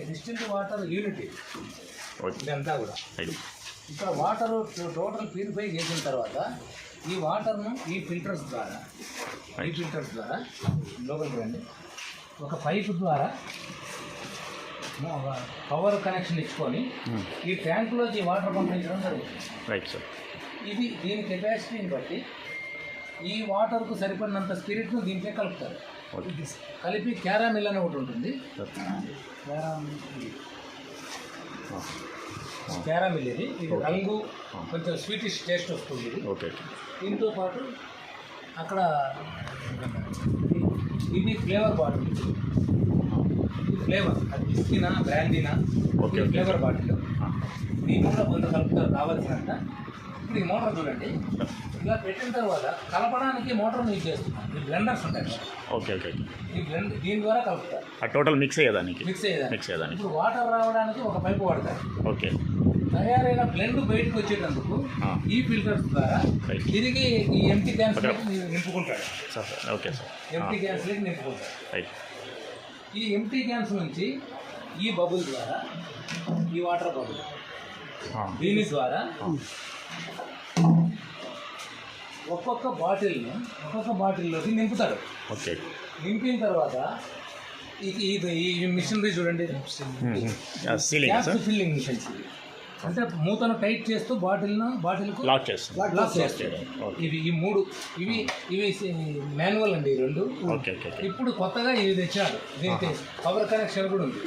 Distilled water unit ఇదంతా కూడా. ఇక్కడ వాటర్ టోటల్ ప్యూరిఫై చేసిన తర్వాత ఈ వాటర్ను ఈ ఫిల్టర్స్ ద్వారా లోపలికి రండి. ఒక పైపు ద్వారా పవర్ కనెక్షన్ ఇచ్చుకొని ఈ ట్యాంకులోకి వాటర్ పంపించడం జరుగుతుంది. Right sir. ఇది దీని కెపాసిటీని బట్టి ఈ వాటర్కు సరిపడినంత స్పిరిట్ను దీంట్లో కలుపుతారు. కలిపి క్యారామిల్ అని ఒకటి ఉంటుంది. క్యారామిల్ ఇది రంగు కొంచెం స్వీటిష్ టేస్ట్ వస్తుంది ఇది. దీంతో పాటు అక్కడ ఇది ఫ్లేవర్ బాటిల్. ఇది ఫ్లేవర్, అది బిస్కీనా బ్రాండీనా ఫ్లేవర్ బాటిల్. దీంట్లో కూడా కొంత కలుపుతారు కావాల్సినంత. ఇప్పుడు ఈ మోటార్ చూడండి, ఇలా పెట్టిన తర్వాత కలపడానికి మోటార్ని యూజ్ చేస్తున్నాం. ఈ బ్లెండర్స్ ఉంటాయి. ఈ దీని ద్వారా కలుపుతారు. టోటల్ మిక్స్ అయ్యేదానికి. ఇప్పుడు వాటర్ రావడానికి ఒక పైపు వాడతారు. తయారైన బ్లెండ్ బయటకు వచ్చేటందుకు ఈ ఫిల్టర్స్ ద్వారా తిరిగి ఈ ఎంటీ క్యాన్స్ నింపుకుంటాడు. ఎంటీ క్యాన్స్ నింపుకుంటాడు. ఈ ఎంటీ క్యాన్స్ నుంచి ఈ బబుల్ ద్వారా ఈ వాటర్ బబుల్ దీని ద్వారా ఒక్కొక్క బాటిల్లోకి నింపుతాడు. నింపిన తర్వాత ఈ మిషనరీ చూడండి, ఫిల్లింగ్ మిషన్స్. అంటే మూతను టైట్ చేస్తూ బాటిల్కు లాక్ చేస్తాడు. ఇవి ఈ మూడు ఇవి మాన్యువల్ అండి ఈ రెండు. ఇప్పుడు కొత్తగా ఇవి తెచ్చాడు. దీనికి పవర్ కనెక్షన్ కూడా ఉంది.